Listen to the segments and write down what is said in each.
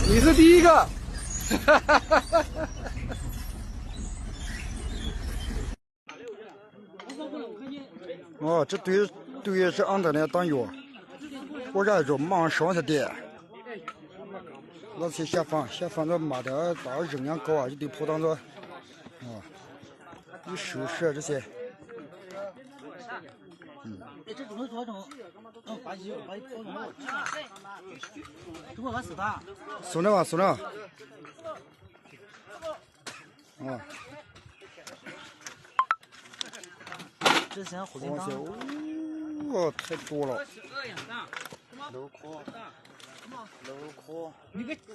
你是第一个。哦，这对是俺的那当药，我这就忙上去的。那些下饭都没得大热量高啊，就得跑当着，一收拾这些。这种做成，把一包装好，中国把死他。送了。啊。这些火箭弹。哦，太多了。楼壳。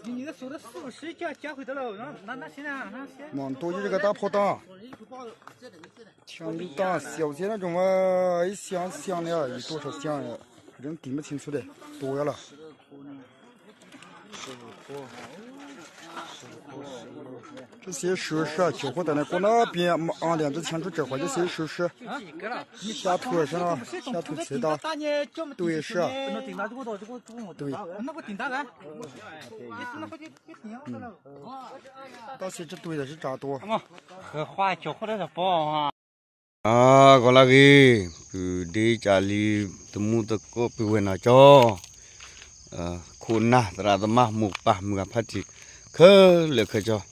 你的手的40加回来了，那现在蛮多有这个大炮弹，枪榴弹，小些那种嘛，一箱的，有多少箱呀？人听不清楚的，多了。这些收拾，就会在那过那边，俺俩就清楚这块这些收拾。下土是吧？下土知道。对是。对。到时这堆的是咋多？和花脚或者是包啊。Kalau lagi di cali temu teko piwena cho kuna terata mah mupah mga pati ke le ke cho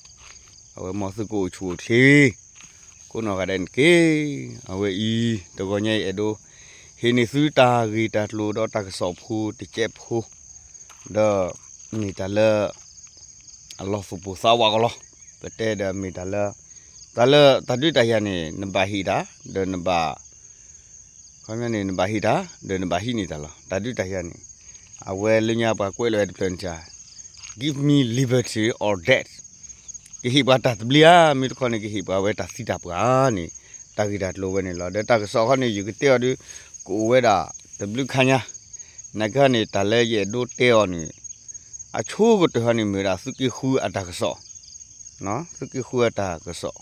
awe mo su ko chu thi kuno ga den ke awe I to go nyai edo hini su ta gi ta lu do ta so phu ti che phu da ni ta le Allah subhanahu wa ta'ala pete da mi ta le Tala tadi dah ni nembahi dah dan nembah. Kami ni nembahi dah dan nembahi ni tala. Tadi dah ni. Awalnya apa kau lewat pelancar. Give me liberty or death. Kehibat tak belia, mitu kau ni kehibat awal tak sidap kan ni. Tak kita luar ni lah. Dia tak kesalahan ni juga tiada tu kau dah terbeli kanya. Naga ni tala ye do tiada ni. Acu kau tu hani merah suki hu ada kesal. Nah suki hu ada kesal.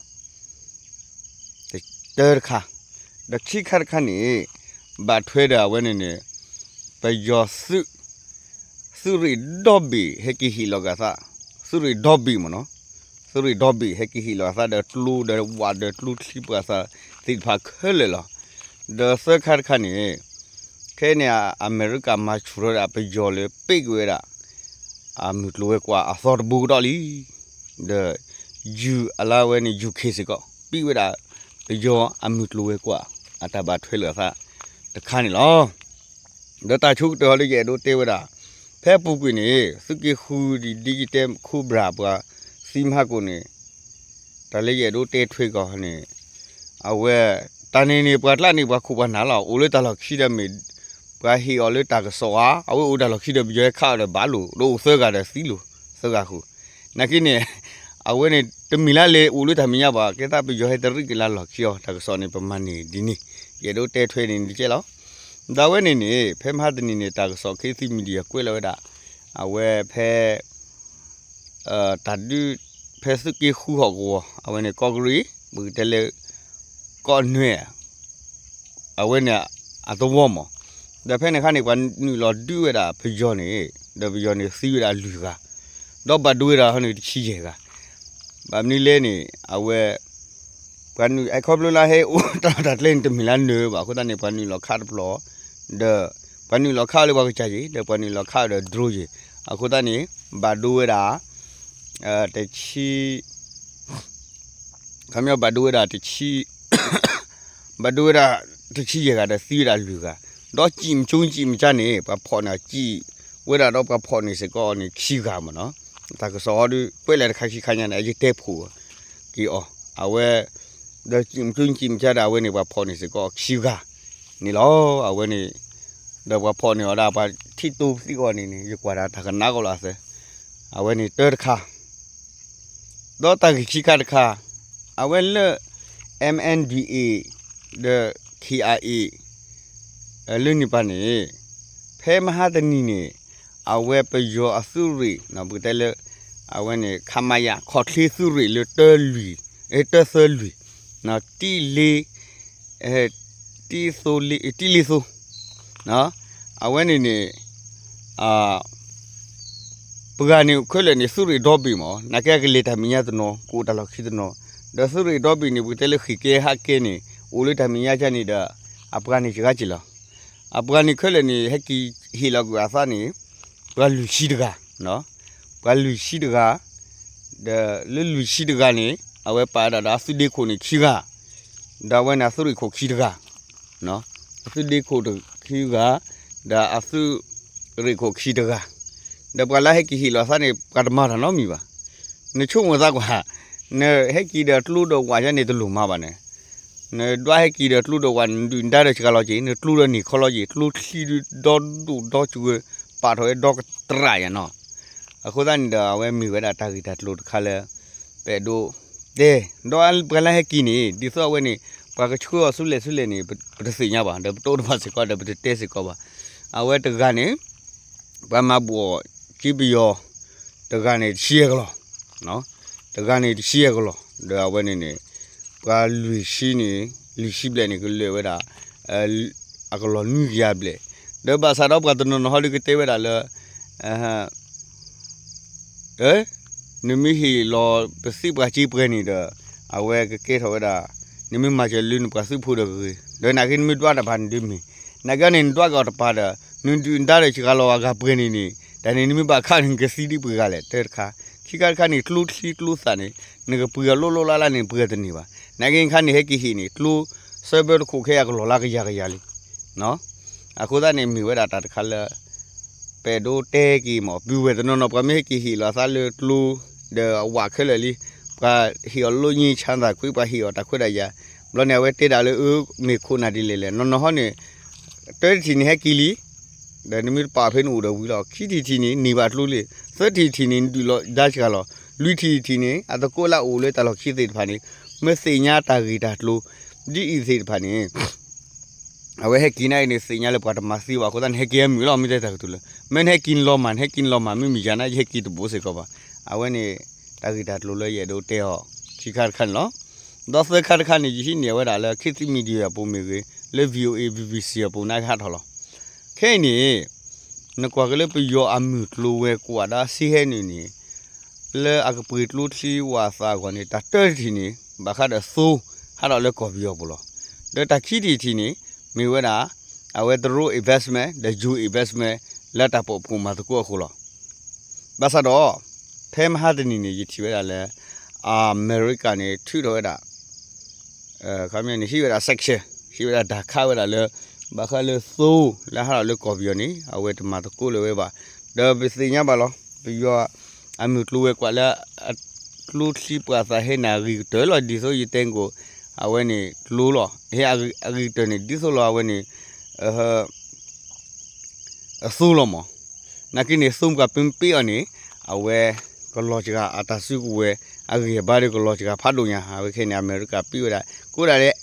Terkah, dah cikar kan ni, batweda wen ni, pejauh suri dobi heki hiloga sa, suri dobi mana, suri dobi heki hiloga sa, dah telu dah wad dah telu siapa sa, tidak kelela, dah sekar kan ni, kena Amerika macam apa pejauh le, pegweda, amit luar kuah asal bugdali, dah ju ala wen ni ju kesiko, pegweda. Jo amit luwe kwa atabat phela sa ta khani lo da ta chuk to le ye do te wada phe pu kwi ni suki khu di digital khu bra bwa simha ko ni ta le ye do te thwe ko ni awe ta ni bwa tla ni bwa khu ba na la o le ta la khi da me bwa hi o le ta ka so a awe o da la khi da bi ye kha da ba lo do se ga da si lo se ga khu na ki ni awe ni temila le ulu thaminya ba kita pi jo he teri kila lo kyo ta so ni pamani dini ye do te thwe ni che lo da we ni phe ma de ni ta so ke si media kwe lo da awe phe ta du phe su ki khu ho ko awe ni ko gri bu te le ko nwe awe ni a to wo mo da phe ni kha ni kwa ni lo du we da phe jo ni da phe jo ni si we da lu ga do ba du we da ho ni chi je ga Bam ni le ni awe kan ai khop lo la he o ta len te milan ne ba ko ta ni pan ni lo kha plo de pan ni lo kha le ba ka ji de pan ni lo kha de dro ji a ko ta ni ba do da te chi kamya ba do da te chi ba do da te chi ye ga de si da lu ga do chim chung chim cha ni ba pho na chi we da do ba pho ni se ko ni chi ga ma no ta ko so du pwe le kha chi khanya na ji te phu ki o awe de chim chim cha da we ni ba pho ni se ko chi ga ni lo awe ni de ba pho ni o da ba thi tu si ko ni ji kwa da ta ka na ko la se awe ni ter kha do ta ki chi kha awe le MNDA de KIA le ni pa ni phe ma ha de ni ni awe pe yo asuri na butele awe ni khamaya khotli suri le te lui e te se lui na ti le တီဆိုလီတီလီဆိုနော်အဝဲနေနေပကနီခွဲလေနေစုရီဒေါ်ဘီမောနကဲကလေးတမီယာတနောကိုတလောက်ခိတနောဒါစုရီဒေါ်ဘီနေဘူးတဲလခိကေဟာကေနေဦးလေးတမီယာချနေတဲ့အဖဂန်နီချကချီလာအဖဂန်နီခွဲလေနေဟက်ကီဟီလောက်ကွာစာနေဘလူရှိတကနော်ဘလူရှိတကဒါလူရှိတကနေအဝဲပါဒါစုဒီခုန်ခိကဒါဝဲနာစုရီခုခိတကနော်စုဒီခုခိကဒါအစုရီခုခိတကဒါပလာဟက်ကီဟီလောစာနေကတမာနော်မီပါနေချုံဝသားကွာနေဟက်ကီဒါတလူတော့ဝါရနေတလူမှာပါနေနေဒွားဟက်ကီဒါတလူတော့ဝါဒူဒါရချကလောကြီးနေတလူရနီခလောကြီးတလူခီဒေါ်ဒူဒေါ်ချူပါတော့ဒေါကတရာရနော်အခုတန်းဒါဝဲမီဝဲတာတာဂီတာတလူခါလဲပဲဒိုဒေဒေါ်ပလာဟက်ကီနေဒီစောဝဲနေပါကချူဆူလေနေပတစီညာပါဒါတိုးပါစကောဒါပတတဲစကောပါအဝဲတကနေဘာမဘောကြည့်ပြီးရောတကနေရှီရကလောနော်တကနေရှီရကလောဒါဝဲနေနေကလူရှိပလက်နေကလေဝဲတာအကလောနူရပလက်ဒါဘာသာတော့ကတော့နော်ဟော်လီကတဲဝဲတာလဲနမီဟီလောပစီပချီပရနေတဲ့အဝဲကကေထောဝဲတာနမီမချလူနပစီဖူဒကေဒါနာခင်မီတွားတာဘာန်ဒီမီနာကနေတွားကတော့ပါတာနွန်တူဒါရချကလောကပရနေနေဒါနေနမီဘာခါရင်ကစီဒီပကလည်းတဲခါခိကခါနေကလူခီကလူစနေငကပူရလောလာနေပရတဲ့နေပါနာကင်ခါနေဟက်ကီဟီနေကလူဆဘတ်ခုခဲရကလောလာကရလီနော်အခုဒါနေမီဝဲတာတခါလဲပေဒိုတဲကီမောပြူဝဲတနော်ပမေကီဟီလာစားလေကလူဒေဝါခဲလေလီကဟီလိုညီချန်တာခွေပါဟီတခွေရရဘလနေဝဲတေးတာလေမေခုနာဒီလေလေနော်ဟောနေတဲတီနေဟက်ကီလီဒါနမီပါဖေနူတော့ဝီလောခီတီနေနေပါတလူလေသတီနေဒီလောဒါချကလောလူတီနေအတကိုလာအိုလေတလောခီသေးတဖာနေမစေညာတာဂီတာတလူဒီအီသေးတဖာနေအဝဲဟက်ကီနိုင်နေစေညာလေပတ်မစီဝါကိုတန်ဟက်ကီမီလောမီတဲ့တာတူလေမန်ဟက်ကင်လောမန်မမီဂျာနာဟက်ကီတဘိုးစေကောပါအဝဲနေတာဂီတာတလူလေရတော့တဲဟောခီခါခန်လောတော့စခါခန်နေကြီးနေဝဲတာလေခီတီမီဒီယာပုံမီလေလေ VOA BBC ပုံနာခါထော်လောခဲနေနကွာကလေးပြယောအမှုလိုဝဲကွာဒါစီဟဲနေနေလဲအကပရီလူတီဝါစာကွာနေတာတဲတီနေဘာခါဒဆိုးဟာတော့လဲကော်ပြီးရောဘလို့ဒါတခီတီနေမေဝဲတာအဝဲဒရို investment ဒဂျူ investment လက်တာပေါ်ပုံမှာတကူအခုလောဘာသာတော့ဖဲမဟာတနီနေရတီဝဲတာလဲအမေရိကန်နေထူတော့တာခမင်းနေရှိဝဲတာ section ရှိဝဲတာဒါခါဝဲတာလဲဘာခါလဲဆိုးလာဟာလဲကော်ပြီးနေအဝဲတမတကူလဲဝဲပါဒါပစီညာပါလောပြီးတော့အမှုလူဝဲကွာလဲလူစီပွားစားဟဲနာရီတယ်လို့ဒီဆိုရတဲ့ကိုအဝဲနေလူလောဟဲအရီတနေဒီဆိုလောအဝဲနေအဆူလောမနာကိနေစုံကပင်ပီအနေအဝဲကလောချကအတဆုကဝဲအရီဘာရီကလောချကဖတ်လို့ညာဟာဝဲခဲနေအမေရိကပြီးရကိုရတဲ့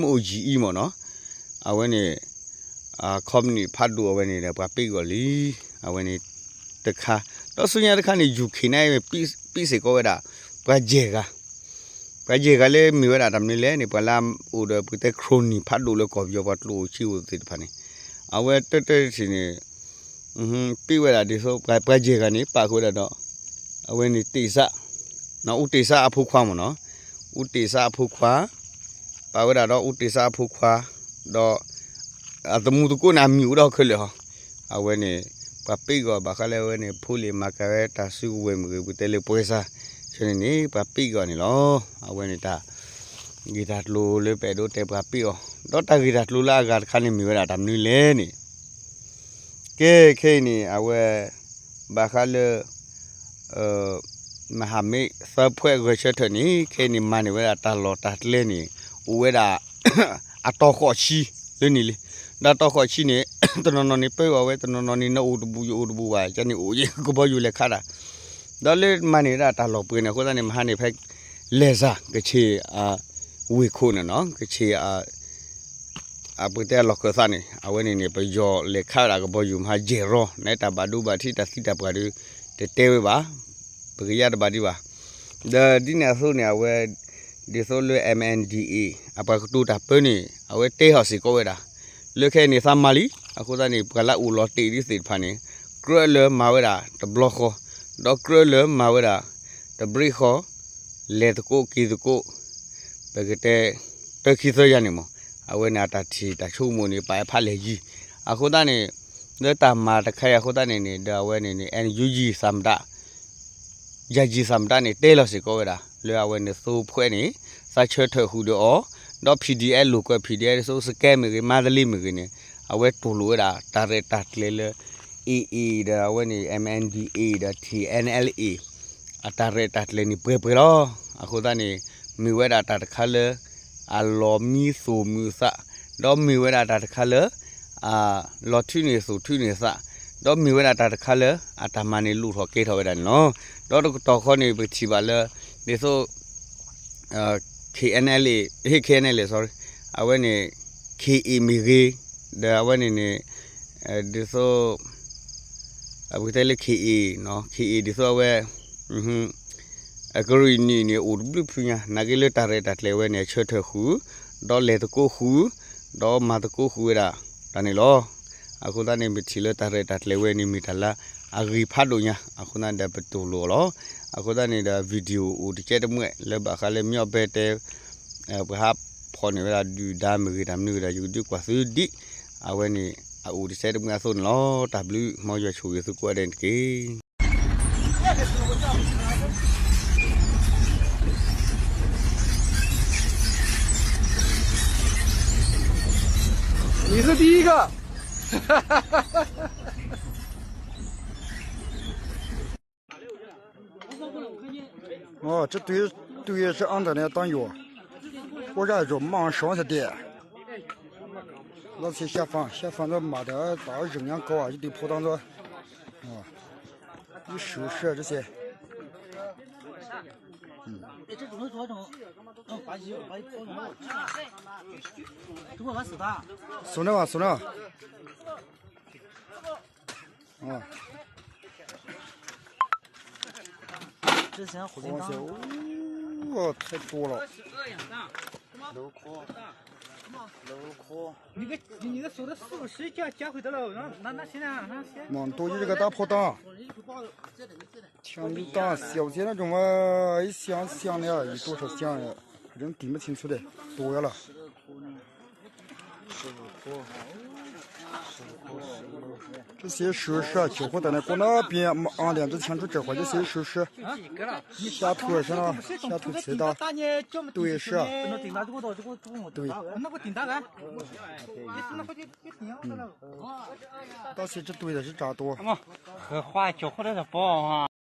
MOGE မနော်အဝဲနေcompany ဖတ်လို့အဝဲနေတယ်ပြပိတ်ကလီအဝဲနေတခါတော့ဆုညာတခါနေ UK နဲ့ပြီးစေကောဝဲတာဘဂျေကလည်းမြဝဲတာတမနေလဲနေပလာအိုဒပတဲ့ခရိုနီဖတ်လို့လည်းကော်ပြောပါလို့ချီဦးသေးတယ်ဖာနေအဝဲတက်စီနေပြီးဝဲတာဒီဆိုဘဂျေကနေပါခိုးတော့အဝဲနေတိစနော်ဥတိစအဖုခွားမနော်ဥတိစအဖုခွားပါဝဲတာတော့ဥတိစအဖုခွားတော့အတမှုတကိုနာမြူတော့ခလေဟောအဝဲနေပပိကဘာခလဲဝဲနေဖူလီမကရဲတာစုဝဲမကူတဲလေပွဲစားရှင်နေပပိကနေလောအဝဲနေတာဂီတာလိုလေပဲတော့တဲပပိတော့တာဂီတာလိုလာကခါနေမြဝဲတာတမနီလဲနေကဲခဲနေအဝဲဘာခလဲမဟာမေစဖွဲ့ရချက်ထနေခဲနေမနေဝဲတာလောတာလဲနေဝဲတာအတော်ခေါ်ချီလဲနေလေဒါတော့ခေါ်ချီနေတနော်နေပဲဝဲတနော်နေနို့ဘူးပါကျန်နေအိုကြီးကဘောယူလေခါတာဒါလေမနေတာတာလောပွေနေခိုးတဲ့မဟာနေဖက်လေစာကချေဝေခုနော်ကချေအပတဲ့လောကစားနေအဝဲနေပဲယောလေခါတာကဘောယူမှာဂျေရောနေတာဘာဒူဘာတီတာစီတာပါဒီတဲဝဲပါပကရတဘာဒီပါဒါဒီနေဆိုနေဝဲ ဒီဆိုလွ MNDA အပကတူတာပနေအဝဲတေဟောစီကိုဝဲတာလွခဲနေသမာလီအခုတနေပကလာဦးလော်တီဒီစစ်ဖာနေကရလမာဝဲတာတဘလော့ခောဒေါကရလမာဝဲတာတဘရီခောလေတကိုကီတကိုပကတဲ့တခိစရနေမအဝဲနာတာတီတချုံမနေပိုင်ဖာလေကြီးအခုတနေလက်တမာတခဲအခုတနေနေဒါဝဲနေနေ NUG စမ်ဒါယာဂျီစမ်ဒါနေတေလော်စီကိုဝဲတာလွအဝဲနေစိုးဖွဲနေစာချထဟူတော့တော့ PDL လို့ကွ PDL ဆိုစကဲမီမာဒလီမီနေအဝဲတူလို့တာတာရတာလေလေ EE ဒါဝဲနေ MNDA ဒါ TNLA အတာရတာလေနေပွဲပွဲတော့အခုတနေမီဝဲတာတာခါလေအလောမီဆိုမူစာတော့မီဝဲတာတာခါလေလော်ထူနေဆိုထူနေစာတော့မီဝဲတာတာခါလေအတမနေလူထော်ကေထော်ဝဲတာနော်တော့တော့ခေါနေပချီပါလေဒီဆိုKNLA KNLA sorry အဝဲနေ KE မီရေဒါအဝဲနေနေဒီဆိုအဝဲတယ် KE နော် KE ဒီဆိုအဝဲအကရီနီနေဥဒဘပညာနဂေလတာရတာလေဝဲနေချထခူဒေါ်လေတကိုခူဒေါ်မာတကိုခူရာတနေလောအခုတနေမချီလတာရတာလေဝဲနေမီတလာအဂီဖတ်လို့ညာအခုနတဲ့ပတူလို့လောအခုတနေတာဗီဒီယိုဦးတကယ်တမွဲလေဘာခါလေမြော့ပဲတဲ့ဘဟာဖော်နေရဒူဒါမီဒါမီဒါယူဒီကွာစူဒီအဝဲနေဦးတကယ်တမွဲဆိုလော W မောရချူရစုကွာတဲ့ကေ你是第一个。哦，这对是俺的那当药，我这就忙上去的。那些下饭的妈的大热量高啊，就得跑当着，一收拾这些。这种是多种，把包装好，这我是的。送了。啊。之前虎铃铛。哦，太多了。楼壳。你个说的40加回得了，那现在那些。蛮多就这个大炮弹。枪榴弹，小些那种嘛，一箱的，一多少箱的，人听不清楚的，多了。这些收拾啊，小伙在那过那边俺俩这前头这块这些收拾，下头上了，下头吃的，对是。对。到时这堆的是咋多？花小伙在这包啊。